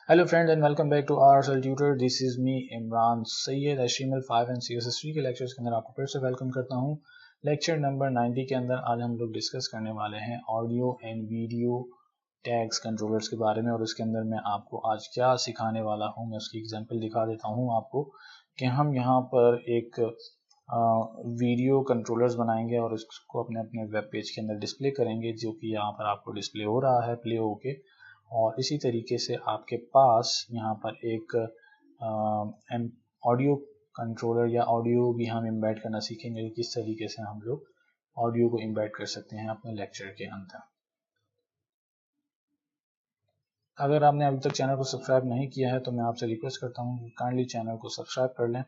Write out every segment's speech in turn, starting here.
Hello friends and welcome back to RSL Tutor. This is me Imran Syed HTML5 and CSS3 के lectures के अंदर आपको फिर से वेलकम करता हूं। लेक्चर नंबर 90 के अंदर आज हम लोग डिस्कस करने वाले हैं audio and video tags controllers के बारे में, और इसके अंदर मैं आपको आज क्या सिखाने वाला हूं, मैं उसकी एग्जांपल दिखा देता हूं आपको कि हम यहां पर एक वीडियो कंट्रोलर्स बनाएंगे और इसको अपने अपने वेब पेज के अंदर डिस्प्ले करेंगे, जो कि यहाँ पर आपको डिस्प्ले हो रहा है प्ले होके। और इसी तरीके से आपके पास यहाँ पर एक ऑडियो कंट्रोलर या ऑडियो भी हम एम्बेड करना सीखेंगे, किस तरीके से हम लोग ऑडियो को एम्बेड कर सकते हैं अपने लेक्चर के अंदर। अगर आपने अभी तक चैनल को सब्सक्राइब नहीं किया है तो मैं आपसे रिक्वेस्ट करता हूँ कि काइंडली चैनल को सब्सक्राइब कर लें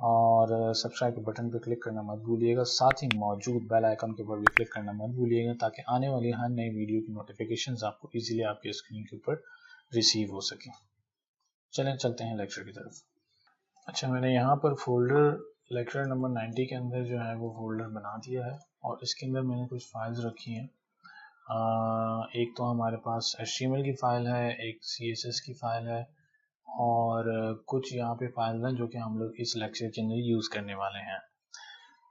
और सब्सक्राइब के बटन पर क्लिक करना मत भूलिएगा। साथ ही मौजूद बेल आइकन के ऊपर भी क्लिक करना मत भूलिएगा, ताकि आने वाली हर नई वीडियो की नोटिफिकेशंस आपको इजीली आपके स्क्रीन के ऊपर रिसीव हो सके। चलें चलते हैं लेक्चर की तरफ। अच्छा, मैंने यहाँ पर फोल्डर लेक्चर नंबर 90 के अंदर जो है वो फोल्डर बना दिया है और इसके अंदर मैंने कुछ फाइल्स रखी हैं। एक तो हमारे पास HTML की फ़ाइल है, एक CSS की फ़ाइल है और कुछ यहाँ पे फाइल हैं जो कि हम लोग इस लेक्चर के अंदर यूज़ करने वाले हैं।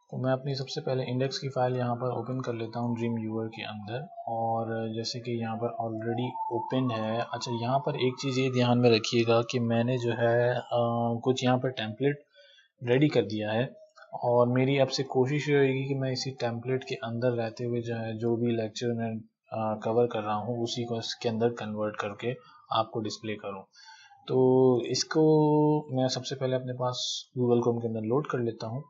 तो मैं अपनी सबसे पहले इंडेक्स की फ़ाइल यहाँ पर ओपन कर लेता हूँ ड्रीम व्यूअर के अंदर, और जैसे कि यहाँ पर ऑलरेडी ओपन है। अच्छा, यहाँ पर एक चीज़ ये ध्यान में रखिएगा कि मैंने जो है कुछ यहाँ पर टेम्पलेट रेडी कर दिया है, और मेरी अब से कोशिश रहेगी कि मैं इसी टेम्पलेट के अंदर रहते हुए जो है जो भी लेक्चर में कवर कर रहा हूँ उसी को इसके अंदर कन्वर्ट करके आपको डिस्प्ले करूँ। तो इसको मैं सबसे पहले अपने पास गूगल क्रोम के अंदर लोड कर लेता हूँ,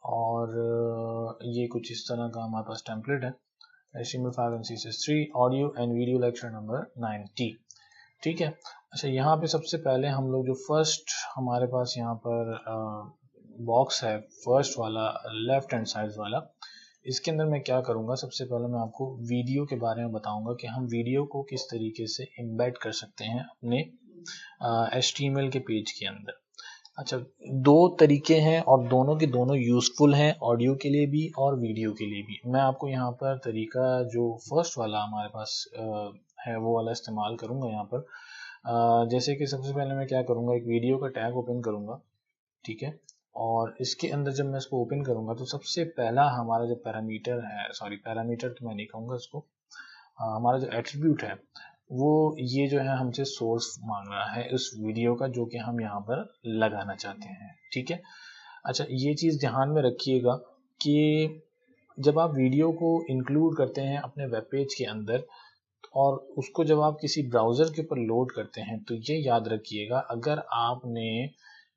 और ये कुछ इस तरह का हमारे पास टेम्पलेट है HTML5 and CSS3 audio and video lecture number 90। ठीक है। अच्छा, यहाँ पे सबसे पहले हम लोग जो फर्स्ट हमारे पास यहाँ पर बॉक्स है, फर्स्ट वाला लेफ्ट हैंड साइड वाला, इसके अंदर मैं क्या करूँगा, सबसे पहले मैं आपको वीडियो के बारे में बताऊँगा कि हम वीडियो को किस तरीके से एम्बेड कर सकते हैं अपने HTML के पेज के अंदर। अच्छा, दो तरीके हैं और दोनों के दोनों यूज़फुल हैं, ऑडियो के लिए भी और वीडियो के लिए भी। मैं आपको यहाँ पर तरीका जो फर्स्ट वाला हमारे पास है वो वाला इस्तेमाल करूँगा यहाँ पर। जैसे कि सबसे पहले मैं क्या करूँगा, एक वीडियो का टैग ओपन करूँगा, ठीक है। और इसके अंदर जब मैं इसको ओपन करूँगा तो सबसे पहला हमारा जो पैरामीटर है, सॉरी पैरामीटर तो मैं नहीं कहूँगा इसको, हमारा जो एट्रीब्यूट है वो ये जो है हमसे सोर्स मांग रहा है उस वीडियो का जो कि हम यहाँ पर लगाना चाहते हैं। ठीक है। अच्छा, ये चीज़ ध्यान में रखिएगा कि जब आप वीडियो को इंक्लूड करते हैं अपने वेब पेज के अंदर और उसको जब आप किसी ब्राउज़र के ऊपर लोड करते हैं, तो ये याद रखिएगा, अगर आपने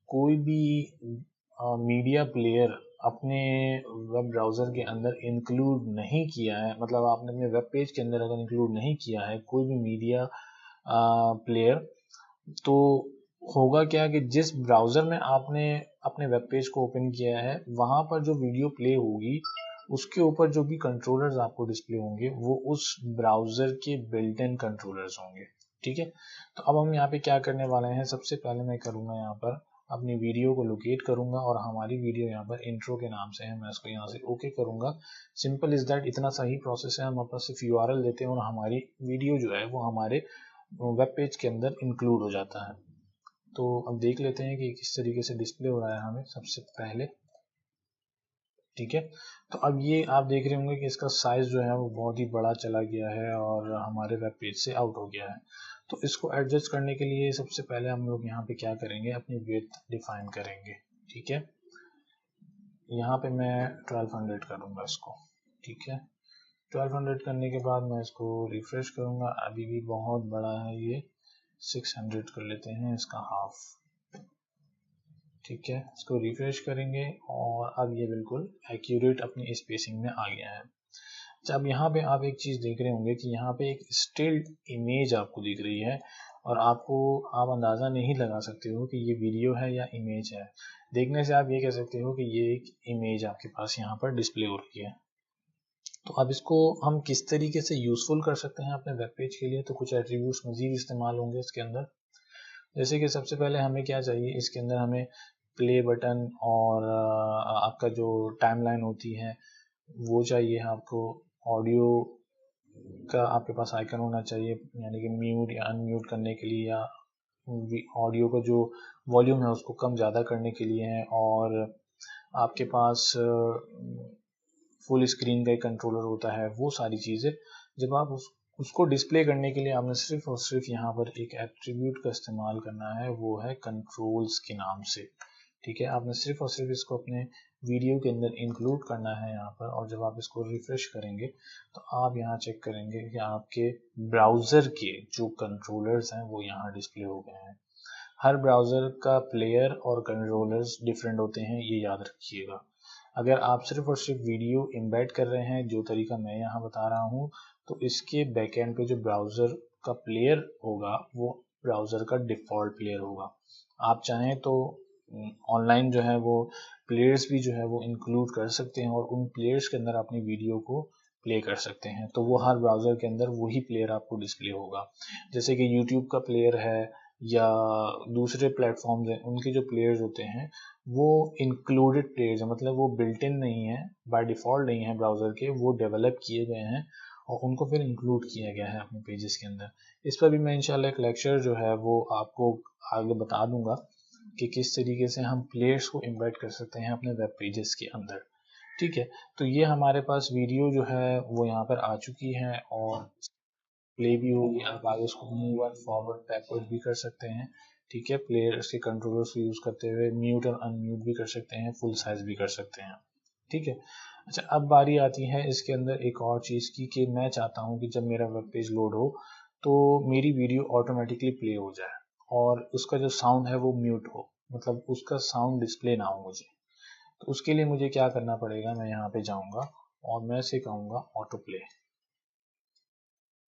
कोई भी मीडिया प्लेयर अपने वेब ब्राउज़र के अंदर इंक्लूड नहीं किया है, मतलब आपने अपने वेब पेज के अंदर अगर इंक्लूड नहीं किया है कोई भी मीडिया प्लेयर, तो होगा क्या कि जिस ब्राउज़र में आपने अपने वेब पेज को ओपन किया है वहाँ पर जो वीडियो प्ले होगी उसके ऊपर जो भी कंट्रोलर्स आपको डिस्प्ले होंगे वो उस ब्राउज़र के बिल्ट इन कंट्रोलर्स होंगे। ठीक है। तो अब हम यहाँ पे क्या करने वाले हैं, सबसे पहले मैं करूँगा यहाँ पर अपनी वीडियो को लोकेट करूँगा, और हमारी वीडियो यहाँ पर इंट्रो के नाम से है, मैं इसको यहाँ से ओके करूँगा। सिंपल इज़ दैट, इतना सही प्रोसेस है। हम अपना सिर्फ URL देते हैं और हमारी वीडियो जो है वो हमारे वेब पेज के अंदर इंक्लूड हो जाता है। तो अब देख लेते हैं कि किस तरीके से डिस्प्ले हो रहा है हमें सबसे पहले। ठीक है। तो अब ये आप देख रहे होंगे कि इसका साइज जो है वो बहुत ही बड़ा चला गया है और हमारे वेब पेज से आउट हो गया है। तो इसको एडजस्ट करने के लिए सबसे पहले हम लोग यहाँ पे क्या करेंगे, अपनी विड्थ डिफाइन करेंगे। ठीक है। यहाँ पे मैं 1200 करूँगा इसको। ठीक है। 1200 करने के बाद मैं इसको रिफ्रेश करूँगा, अभी भी बहुत बड़ा है ये, 600 कर लेते हैं इसका हाफ। ठीक है, इसको रिफ्रेश करेंगे और अब ये बिल्कुल एक्यूरेट अपनी स्पेसिंग में आ गया है। अब यहाँ पे आप एक चीज़ देख रहे होंगे कि यहाँ पे एक स्टिल इमेज आपको दिख रही है, और आप अंदाज़ा नहीं लगा सकते हो कि ये वीडियो है या इमेज है। देखने से आप ये कह सकते हो कि ये एक इमेज आपके पास यहाँ पर डिस्प्ले हो रही है। तो अब इसको हम किस तरीके से यूज़फुल कर सकते हैं अपने वेब पेज के लिए, तो कुछ एट्रीब्यूट्स मज़ीद इस्तेमाल होंगे इसके अंदर। जैसे कि सबसे पहले हमें क्या चाहिए, इसके अंदर हमें प्ले बटन और आपका जो टाइमलाइन होती है वो चाहिए आपको। ऑडियो का आपके पास आइकन होना चाहिए, यानी कि म्यूट या अनम्यूट करने के लिए, या ऑडियो का जो वॉल्यूम है उसको कम ज़्यादा करने के लिए है, और आपके पास फुल स्क्रीन का एक कंट्रोलर होता है, वो सारी चीज़ें जब आप उसको डिस्प्ले करने के लिए आपने सिर्फ और सिर्फ यहाँ पर एक एट्रीब्यूट का इस्तेमाल करना है, वो है कंट्रोल्स के नाम से। ठीक है, आपने सिर्फ और सिर्फ इसको अपने वीडियो के अंदर इंक्लूड करना है यहाँ पर, और जब आप इसको रिफ्रेश करेंगे तो आप यहाँ चेक करेंगे कि आपके ब्राउज़र के जो कंट्रोलर्स हैं वो यहाँ डिस्प्ले हो गए हैं। हर ब्राउज़र का प्लेयर और कंट्रोलर्स डिफरेंट होते हैं, ये याद रखिएगा। अगर आप सिर्फ और सिर्फ वीडियो एम्बेड कर रहे हैं, जो तरीका मैं यहाँ बता रहा हूँ, तो इसके बैकएंड पे जो ब्राउज़र का प्लेयर होगा वो ब्राउज़र का डिफ़ॉल्ट प्लेयर होगा। आप चाहें तो ऑनलाइन जो है वो प्लेयर्स भी जो है वो इंक्लूड कर सकते हैं और उन प्लेयर्स के अंदर अपनी वीडियो को प्ले कर सकते हैं, तो वो हर ब्राउज़र के अंदर वही प्लेयर आपको डिस्प्ले होगा। जैसे कि यूट्यूब का प्लेयर है या दूसरे प्लेटफॉर्म्स हैं, उनके जो प्लेयर्स होते हैं वो इंक्लूडेड प्लेयर्स हैं, मतलब वो बिल्ट इन नहीं है, बाय डिफ़ॉल्ट नहीं है ब्राउज़र के, वो डेवलप किए गए हैं और उनको फिर इंक्लूड किया गया है अपने पेजेस के अंदर। इस पर भी मैं इंशाल्लाह एक लेक्चर जो है वो आपको आगे बता दूंगा कि किस तरीके से हम प्लेयर्स को इम्बेड कर सकते हैं अपने वेब पेजेस के अंदर। ठीक है, तो ये हमारे पास वीडियो जो है वो यहाँ पर आ चुकी है और प्ले भी होगी। आप आगे उसको मूव एंड फॉरवर्ड बैकवर्ड भी कर सकते हैं। ठीक है, प्लेयर्स के कंट्रोलर्स को यूज़ करते हुए म्यूट और अनम्यूट भी कर सकते हैं, फुल साइज भी कर सकते हैं। ठीक है, अच्छा अब बारी आती है इसके अंदर एक और चीज़ की कि मैं चाहता हूँ कि जब मेरा वेब पेज लोड हो तो मेरी वीडियो ऑटोमेटिकली प्ले हो जाए और उसका जो साउंड है वो म्यूट हो, मतलब उसका साउंड डिस्प्ले ना हो मुझे। तो उसके लिए मुझे क्या करना पड़ेगा, मैं यहाँ पे जाऊँगा और मैं इसे कहूँगा ऑटो प्ले।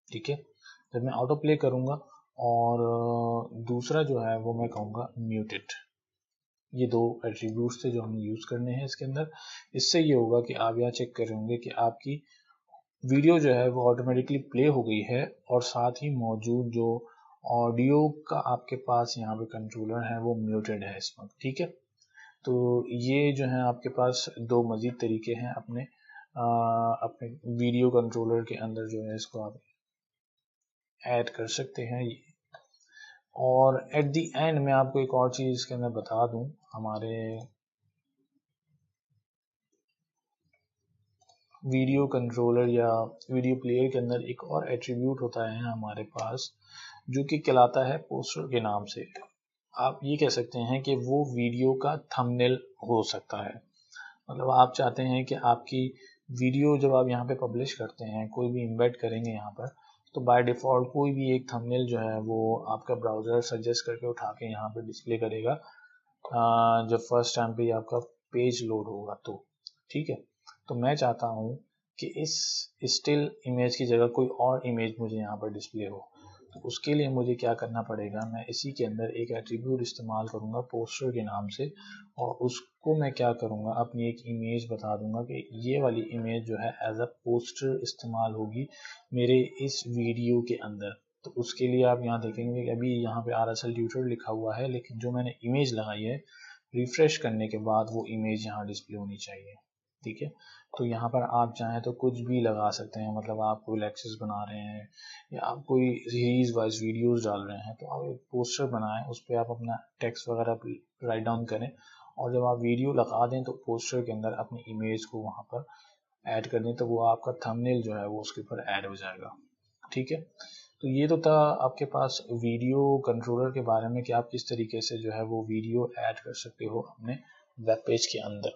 ठीक है, जब मैं ऑटो प्ले करूँगा और दूसरा जो है वो मैं कहूँगा म्यूटेड, ये दो एट्रीब्यूट्स थे जो हमें यूज़ करने हैं इसके अंदर। इससे ये होगा कि आप यहाँ चेक कर रहे होंगे कि आपकी वीडियो जो है वो ऑटोमेटिकली प्ले हो गई है और साथ ही मौजूद जो ऑडियो का आपके पास यहाँ पे कंट्रोलर है वो म्यूटेड है इस वक्त। ठीक है, तो ये जो है आपके पास दो मज़ीद तरीके हैं अपने वीडियो कंट्रोलर के अंदर जो है इसको आप ऐड कर सकते हैं। और एट दी एंड मैं आपको एक और चीज़ इसके अंदर बता दूं, हमारे वीडियो कंट्रोलर या वीडियो प्लेयर के अंदर एक और एट्रीब्यूट होता है हमारे पास जो कि कहलाता है पोस्टर के नाम से। आप ये कह सकते हैं कि वो वीडियो का थंबनेल हो सकता है। मतलब आप चाहते हैं कि आपकी वीडियो जब आप यहाँ पे पब्लिश करते हैं, कोई भी इम्बेड करेंगे यहाँ पर, तो बाय डिफ़ॉल्ट कोई भी एक थंबनेल जो है वो आपका ब्राउज़र सजेस्ट करके उठा के यहाँ पे डिस्प्ले करेगा जब फर्स्ट टाइम पे आपका पेज लोड होगा तो। ठीक है, तो मैं चाहता हूँ कि इस स्टिल इमेज की जगह कोई और इमेज मुझे यहाँ पर डिस्प्ले हो, तो उसके लिए मुझे क्या करना पड़ेगा, मैं इसी के अंदर एक एट्रीब्यूट इस्तेमाल करूँगा पोस्टर के नाम से, और उसको मैं क्या करूँगा, अपनी एक इमेज बता दूंगा कि ये वाली इमेज जो है एज अ पोस्टर इस्तेमाल होगी मेरे इस वीडियो के अंदर। तो उसके लिए आप यहाँ देखेंगे कि अभी यहाँ पे RSL ट्यूटर लिखा हुआ है, लेकिन जो मैंने इमेज लगाई है रिफ्रेश करने के बाद वो इमेज यहाँ डिस्प्ले होनी चाहिए। ठीक है, तो यहाँ पर आप चाहें तो कुछ भी लगा सकते हैं, मतलब आप कोई लेक्चर्स बना रहे हैं या आप कोई सीरीज वाइज वीडियोस डाल रहे हैं तो आप एक पोस्टर बनाएं, उस पर आप अपना टेक्स्ट वगैरह राइट डाउन करें और जब आप वीडियो लगा दें तो पोस्टर के अंदर अपनी इमेज को वहाँ पर ऐड कर दें, तो वो आपका थंबनेल जो है वो उसके ऊपर ऐड हो जाएगा। ठीक है, तो ये तो था आपके पास वीडियो कंट्रोलर के बारे में कि आप किस तरीके से जो है वो वीडियो ऐड कर सकते हो अपने वेब पेज के अंदर।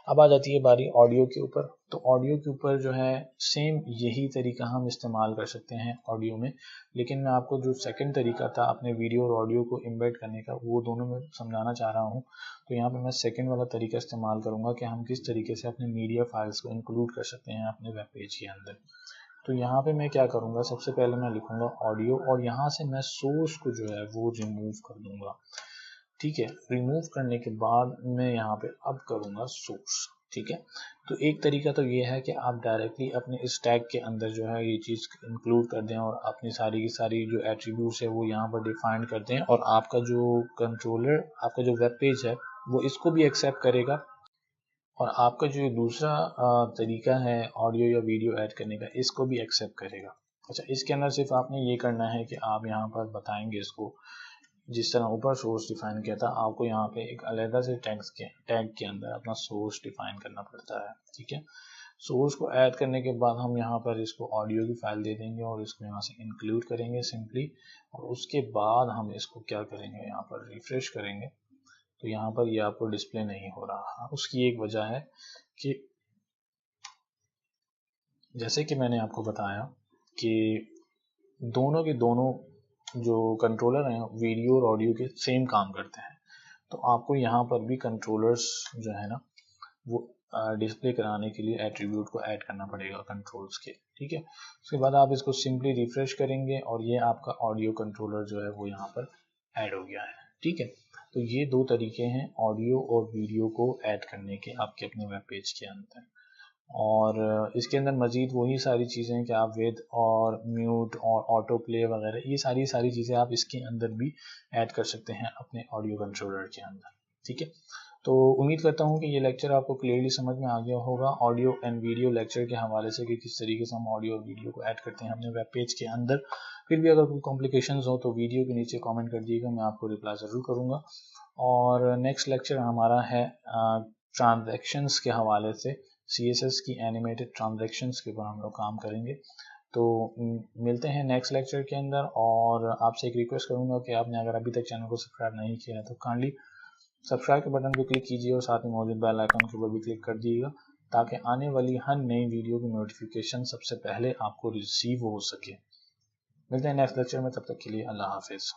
अब आ जाती है बारी ऑडियो के ऊपर। तो ऑडियो के ऊपर जो है सेम यही तरीका हम इस्तेमाल कर सकते हैं ऑडियो में, लेकिन मैं आपको जो सेकंड तरीका था अपने वीडियो और ऑडियो को इम्बेड करने का वो दोनों में समझाना चाह रहा हूँ। तो यहाँ पे मैं सेकंड वाला तरीका इस्तेमाल करूँगा कि हम किस तरीके से अपने मीडिया फाइल्स को इंक्लूड कर सकते हैं अपने वेब पेज के अंदर। तो यहाँ पे मैं क्या करूँगा, सबसे पहले मैं लिखूँगा ऑडियो और यहाँ से मैं सोर्स को जो है वो रिमूव कर दूँगा। ठीक है, रिमूव करने के बाद मैं यहाँ पे अब करूँगा सोर्स। ठीक है, तो एक तरीका तो ये है कि आप डायरेक्टली अपने इस टैग के अंदर जो है ये चीज़ इंक्लूड कर दें और अपनी सारी की सारी जो एट्रीब्यूट्स है वो यहाँ पर डिफाइन कर दें और आपका जो कंट्रोलर, आपका जो वेब पेज है वो इसको भी एक्सेप्ट करेगा और आपका जो दूसरा तरीका है ऑडियो या वीडियो ऐड करने का इसको भी एक्सेप्ट करेगा। अच्छा, इसके अंदर सिर्फ आपने ये करना है कि आप यहाँ पर बताएंगे इसको जिस तरह ऊपर सोर्स डिफाइन किया था, आपको यहाँ पे एक अलग से टैग के अंदर अपना सोर्स डिफाइन करना पड़ता है। ठीक है, सोर्स को ऐड करने के बाद हम यहाँ पर इसको ऑडियो की फाइल दे देंगे और इसको यहाँ से इंक्लूड करेंगे सिंपली, और उसके बाद हम इसको क्या करेंगे, यहाँ पर रिफ्रेश करेंगे तो यहाँ पर ये आपको डिस्प्ले नहीं हो रहा। उसकी एक वजह है कि जैसे कि मैंने आपको बताया कि दोनों के दोनों जो कंट्रोलर हैं वीडियो और ऑडियो के सेम काम करते हैं, तो आपको यहाँ पर भी कंट्रोलर्स जो है ना वो डिस्प्ले कराने के लिए एट्रीब्यूट को ऐड करना पड़ेगा कंट्रोल्स के। ठीक है, उसके बाद आप इसको सिंपली रिफ्रेश करेंगे और ये आपका ऑडियो कंट्रोलर जो है वो यहाँ पर ऐड हो गया है। ठीक है, तो ये दो तरीके हैं ऑडियो और वीडियो को ऐड करने के आपके अपने वेब पेज के अंदर। और इसके अंदर मज़ीद वही सारी चीज़ें कि आप विद और म्यूट और ऑटो प्ले वगैरह ये सारी चीज़ें आप इसके अंदर भी ऐड कर सकते हैं अपने ऑडियो कंट्रोलर के अंदर। ठीक है, तो उम्मीद करता हूँ कि ये लेक्चर आपको क्लियरली समझ में आ गया होगा ऑडियो एंड वीडियो लेक्चर के हवाले से कि किस तरीके से हम ऑडियो और वीडियो को ऐड करते हैं अपने वेब पेज के अंदर। फिर भी अगर कोई कॉम्प्लिकेशंस हो तो वीडियो के नीचे कमेंट कर दिएगा, मैं आपको रिप्लाई ज़रूर करूँगा। और नेक्स्ट लेक्चर हमारा है ट्रांजैक्शंस के हवाले से, CSS की एनिमेटेड ट्रांजैक्शंस के ऊपर हम लोग काम करेंगे। तो मिलते हैं नेक्स्ट लेक्चर के अंदर। और आपसे एक रिक्वेस्ट करूंगा कि आपने अगर अभी तक चैनल को सब्सक्राइब नहीं किया है तो काइंडली सब्सक्राइब के बटन को क्लिक कीजिए और साथ ही मौजूद बेल आइकन के ऊपर भी क्लिक कर दीजिएगा ताकि आने वाली हर नई वीडियो की नोटिफिकेशन सबसे पहले आपको रिसीव हो सके। मिलते हैं नेक्स्ट लेक्चर में, तब तक के लिए अल्लाह हाफिज़।